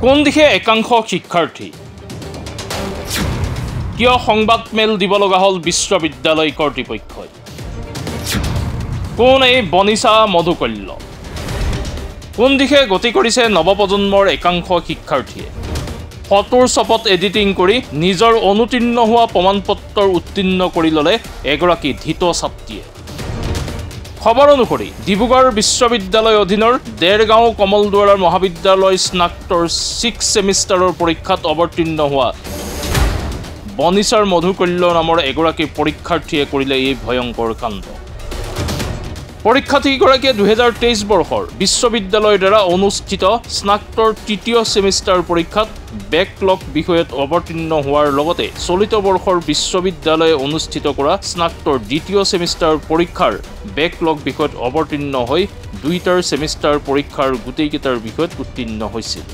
কোন দিশে একাংশ শিক্ষাৰ্থী কিয় সংবাদ মেল দিব লগা হল বিশ্ববিদ্যালয় কৰ্তৃপক্ষই কোন এই বনিছা মধুকল্য কোন দিশে গতি কৰিছে নৱপ্ৰজন্মৰ একাংশ শিক্ষাৰ্থীয়ে ফটোৰ চপত এডিটিং কৰি নিজৰ অনুতীৰ্ণ হোৱা প্ৰমাণপত্ৰ উত্তীৰ্ণ কৰি ললে এগৰাকী ধৃত ছাত্ৰীয়ে খবৰ অনুসৰি ডিব্ৰুগড় বিশ্ববিদ্যালয় অধীনৰ দেৰগাঁও কমলদুৱাৰৰ মহাবিদ্যালয় স্নাতকৰ 6 সেমিষ্টাৰৰ পৰীক্ষাত অৱতীৰ্ণ হোৱা বনিছাৰ মধুকল্য নামৰ এগৰাকী পৰীক্ষাৰ্থীয়ে কৰিলে এই ভয়ংকৰ কাণ্ড পৰীক্ষাৰ্থীগৰাকীয়ে 2023 বৰ্ষৰ বিশ্ববিদ্যালয়ৰ দ্বাৰা অনুষ্ঠিত স্নাতকৰ 3য় সেমিষ্টাৰ পৰীক্ষাত বেকলগ বিষয়ত অৱতীৰ্ণ হোৱাৰ লগতে চলিত বৰ্ষৰ বিশ্ববিদ্যালয়ে অনুষ্ঠিত কৰা স্নাতকৰ 2য় সেমিষ্টাৰ পৰীক্ষাৰ বেকলগ বিষয়ত অৱতীৰ্ণ হৈ 2টাৰ সেমিষ্টাৰ পৰীক্ষাৰ গোটেইকেইটাৰ বিষয়ত উত্তীৰ্ণ হৈছিল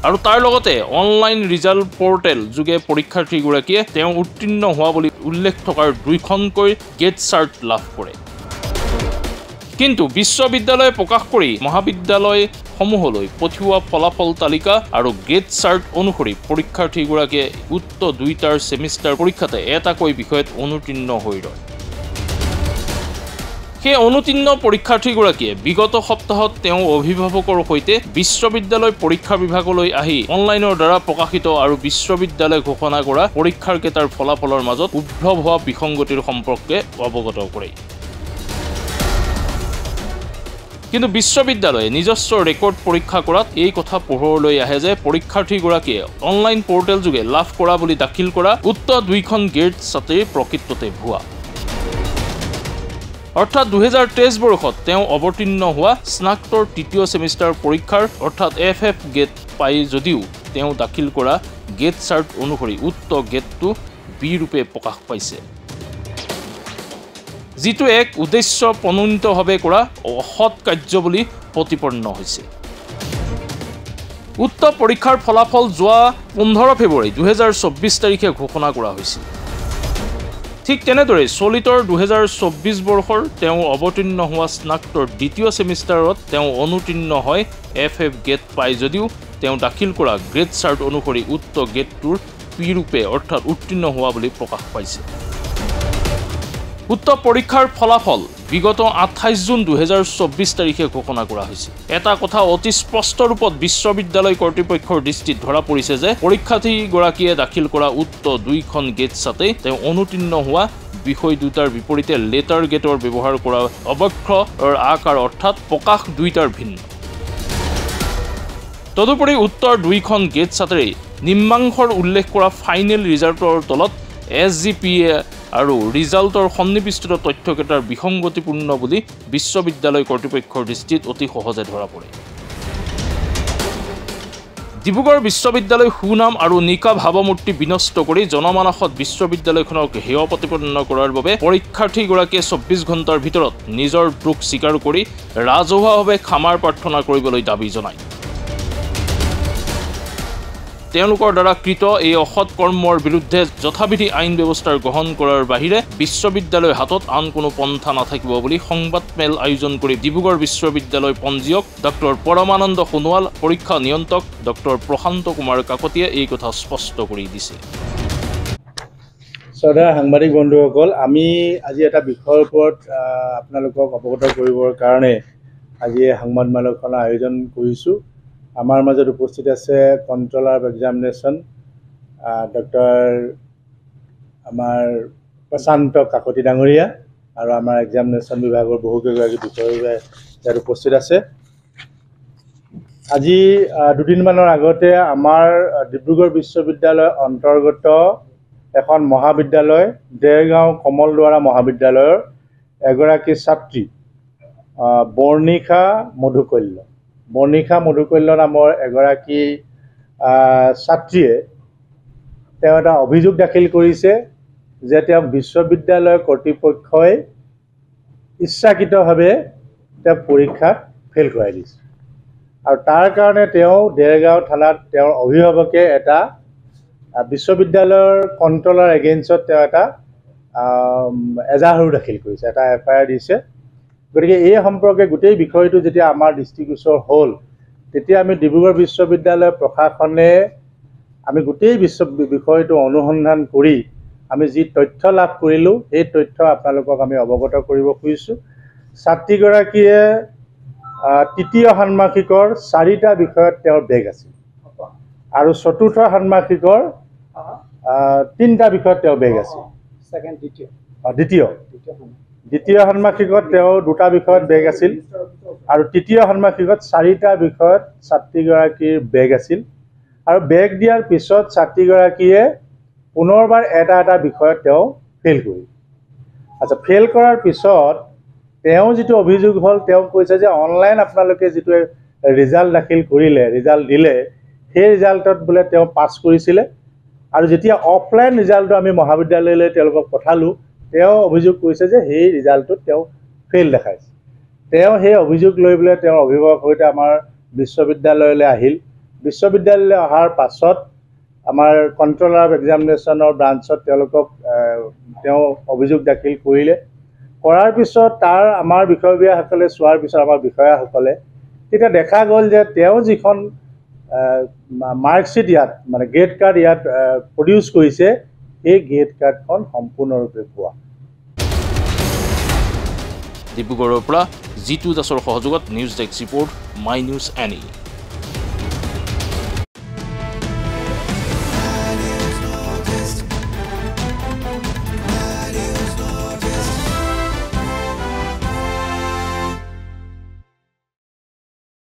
আৰু তাৰ লগতে অনলাইন ৰিজাল্ট পোৰ্টেল যোগে পৰীক্ষাৰ্থীগৰাকীয়ে তেওঁ উত্তীৰ্ণ হোৱা বুলি উল্লেখ থকাৰ 2খনকৈ গেট চাৰ্ট লাভ কৰে কিন্তু বিশ্ববিদ্যালয়ে প্ৰকাশ কৰি মহাবিদ্যালয় সমূহলৈ পঠিওৱা ফলাফল তালিকা আৰু গ্ৰেড চাৰ্ট অনুসৰি পৰীক্ষাৰ্থীগৰাকীয়ে উক্ত 2টাৰ সেমিষ্টাৰ পৰীক্ষাতে এটাকৈ বিষয়ত অনুতীৰ্ণ হৈ ৰয় সেই অনুতীৰ্ণ পৰীক্ষাৰ্থীগৰাকীয়ে বিগত সপ্তাহত তেওঁ অভিভাৱকৰ সৈতে বিশ্ববিদ্যালয় পৰীক্ষা বিভাগলৈ আহি অনলাইনৰ দ্বাৰা প্ৰকাশিত আৰু বিশ্ববিদ্যালয় ঘোষণা কৰা পৰীক্ষাৰ কেইটাৰ ফলাফলৰ মাজত উদ্ভৱ হোৱা বিসংগতিৰ সম্পৰ্কে অৱগত কৰে কিন্তু বিশ্ববিদ্যালয়ে নিজস্ব ৰেকৰ্ড পৰীক্ষা কৰাত এই কথা পোহৰলৈ আহে যে পৰীক্ষাৰ্থীগৰাকীয়ে অনলাইন পোৰ্টেল যোগে লাভ কৰা বুলি দাখিল কৰা উক্ত 2খন গ্ৰেড চাৰ্টৰ প্ৰকৃততে ভুৱা অৰ্থাৎ 2023 বৰ্ষত তেওঁ অৱতীৰ্ণ হোৱা স্নাতকৰ 3য় সেমিষ্টাৰ পৰীক্ষাৰ অৰ্থাৎ FF গেট পাই যদিও তেওঁ দাখিল কৰা গেট চাৰ্ট অনুসৰি উক্ত গেটটো বি ৰূপে প্ৰকাশ পাইছে যিটো এক উদ্দেশ্য প্ৰণোদিতভাৱে কৰা অসৎ কাৰ্য বুলি প্ৰতিপন্ন হৈছে উক্ত পৰীক্ষাৰ ফলাফল যোৱা 15 ফেব্ৰুৱাৰী 2024 তাৰিখে ঘোষণা কৰা হৈছিল ঠিক তেনেদৰে চলিতৰ 2024 বৰ্ষৰ তেওঁ অৱতীৰ্ণ হোৱা স্নাতকৰ 2য় সেমিষ্টাৰত তেওঁ অনুতীৰ্ণ হয় FF গেট পাই যদিও তেওঁ দাখিল কৰা গ্ৰেড চাৰ্ট অনুসৰি উক্ত গেটটোৰ পি ৰূপে অৰ্থাৎ উত্তীৰ্ণ হোৱা বুলি প্ৰকাশ পাইছে উক্ত পৰীক্ষাৰ ফলাফল বিগত 28 জুন 2024 তাৰিখে ঘোষণা কৰা হৈছে এটা কথা অতি স্পষ্ট ৰূপত বিশ্ববিদ্যালয় কৰ্তৃপক্ষৰ দৃষ্টিত ধৰা পৰিছে যে পৰীক্ষাৰ্থীগৰাকীয়ে দাখিল কৰা উক্ত 2খন গেট চাৰ্টে তেওঁ অনুতীৰ্ণ হোৱা বিষয় দুটাৰ বিপৰীতে লেটাৰ গেটৰ ব্যৱহাৰ কৰা অৱক্ষৰ আকাৰ অৰ্থাৎ প্ৰকাশ দুইটাৰ ভিন্ন তদুপৰি উত্তৰ 2খন গেট চাৰ্টে নিম্নাংশৰ উল্লেখ কৰা ফাইনেল ৰিজাল্টৰ তলত SGPA আৰু ৰিজাল্টৰ সন্নিৱিষ্ট তথ্যকেইটাৰ বিসংগতিপূৰ্ণ বুলি বিশ্ববিদ্যালয় কৰ্তৃপক্ষৰ দৃষ্টিত অতি সহজে ধৰা পৰে ডিব্ৰুগড় বিশ্ববিদ্যালয় সুনাম আৰু নিকা ভাৱমূৰ্তি বিনষ্ট কৰি জনমানসত বিশ্ববিদ্যালয়খনক হেয় প্ৰতিপন্ন কৰাৰ বাবে পৰীক্ষাৰ্থীগৰাকীয়ে 24 ঘণ্টাৰ ভিতৰত নিজৰ দুখ স্বীকাৰ কৰি ৰাজহুৱাভাৱে ক্ষমাৰ প্ৰাৰ্থনা কৰিবলৈ দাবী জনায় তেওঁলোকৰ দ্বাৰা কৃত এই অসৎ কৰ্মৰ বিৰুদ্ধে যথাবিধি আইন ব্যৱস্থাৰ গ্ৰহণ কৰাৰ বাহিৰে বিশ্ববিদ্যালয়ৰ হাতত আন কোনো পন্থা নাথাকিব বুলি সংবাদ মেল আয়োজন কৰি ডিব্ৰুগড় বিশ্ববিদ্যালয় পঞ্জীয়ক ডক্টৰ পৰমানন্দ সোণোৱাল পৰীক্ষা নিয়ন্ত্ৰক ডক্টৰ প্ৰশান্ত কুমাৰ কাকতীয়ে এই কথা স্পষ্ট কৰি দিছে শ্ৰদ্ধেয় সাংবাদিক বন্ধুসকল আমি আজি এটা বিষয়ৰ ওপৰত আপোনালোকক অৱগত কৰিবৰ কাৰণে আজি সংবাদ মেলখন আয়োজন কৰিছোঁ আমাৰ মাজত উপস্থিত আছে কন্ট্ৰলাৰ অফ এক্সামিনেশ্যন ডক্টৰ আমাৰ প্ৰশান্ত কাকতি ডাঙৰীয়া আৰু আমাৰ এক্সামিনেশ্যন বিভাগৰ বহুকেইগৰাকী বিষয়ে ইয়াত উপস্থিত আছে আজি দুদিনমানৰ আগতে আমাৰ ডিব্ৰুগড় বিশ্ববিদ্যালয়ৰ অন্তৰ্গত এখন মহাবিদ্যালয় দেৰগাঁও কমলদুৱাৰা মহাবিদ্যালয়ৰ এগৰাকী ছাত্ৰী বৰ্ণিকা মধুকল্য নামৰ এগৰাকী ছাত্ৰীয়ে তেওঁ এটা অভিযোগ দাখিল কৰিছে যে তেওঁ বিশ্ববিদ্যালয় কৰ্তৃপক্ষই ইচ্ছাকৃতভাৱে তেওঁ পৰীক্ষাত ফেল কৰাই দিছে আৰু তাৰ কাৰণে তেওঁ দেৰগাঁও থানাত তেওঁৰ অভিভাৱকে এটা বিশ্ববিদ্যালয়ৰ কন্ট্ৰলাৰ এগেইনষ্টত তেওঁ এটা এজাহাৰো দাখিল কৰিছে এটা FIR দিছে গতিকে এই সম্পৰ্কে গোটেই বিষয়টো যেতিয়া আমাৰ দৃষ্টিগোচৰ হ'ল তেতিয়া আমি ডিব্ৰুগড় বিশ্ববিদ্যালয় প্ৰশাসনে আমি গোটেই বিষয়টো অনুসন্ধান কৰি আমি যি তথ্য লাভ কৰিলোঁ সেই তথ্য আপোনালোকক আমি অৱগত কৰিব খুজিছোঁ। ছাত্ৰীগৰাকীয়ে তৃতীয় ষান্মাসিকৰ 4টা বিষয়ত তেওঁৰ বেগ আছিল আৰু চতুৰ্থ ষান্মাসিকৰ 3টা বিষয়ত তেওঁৰ বেগ আছিল। দ্বিতীয় ষান্মাসিকত তেওঁ 2টা বিষয়ত বেগ আছিল আৰু তৃতীয় ষান্মাসিকত 4টা বিষয়ত ছাত্ৰীগৰাকীৰ বেগ আছিল আৰু বেগ দিয়াৰ পিছত ছাত্ৰীগৰাকীয়ে পুনৰবাৰ এটা বিষয়ত তেওঁ ফেইল কৰিল। আচ্ছা, ফেইল কৰাৰ পিছত তেওঁ যিটো অভিযোগ হ'ল, তেওঁ কৈছে যে অনলাইন আপোনালোকে যিটো ৰিজাল্ট দাখিল কৰিলে, ৰিজাল্ট দিলে, সেই ৰিজাল্টত বোলে তেওঁ পাছ কৰিছিলে আৰু যেতিয়া অফলাইন ৰিজাল্টটো আমি মহাবিদ্যালয়লৈ তেওঁলোকক পঠালোঁ, তেওঁ অভিযোগ কৰিছে যে সেই ৰিজাল্টটোত তেওঁ ফেইল দেখাইছে। তেওঁ সেই অভিযোগ লৈ পেলাই তেওঁৰ অভিভাৱক সৈতে আমাৰ বিশ্ববিদ্যালয়লৈ আহিল। বিশ্ববিদ্যালয়লৈ অহাৰ পাছত আমাৰ কণ্ট্ৰলাৰ অফ এক্সামিনেশ্যনৰ ব্ৰাঞ্চত তেওঁ অভিযোগ দাখিল কৰিলে। কৰাৰ পিছত আমাৰ বিষয়ববীয়াসকলে চোৱাৰ পিছত আমাৰ বিষয়াসকলে তেতিয়া দেখা গ'ল যে তেওঁ যিখন মাৰ্কশ্বিট ইয়াত মানে গ্ৰেড কাৰ্ড ইয়াত প্ৰডিউচ কৰিছে, সেই গ্ৰেড কাৰ্ডখন সম্পূৰ্ণৰূপে ভুৱা। ডিব্ৰুগড়ৰ পৰা জিতু দাসৰ সহযোগত news desk report my news any.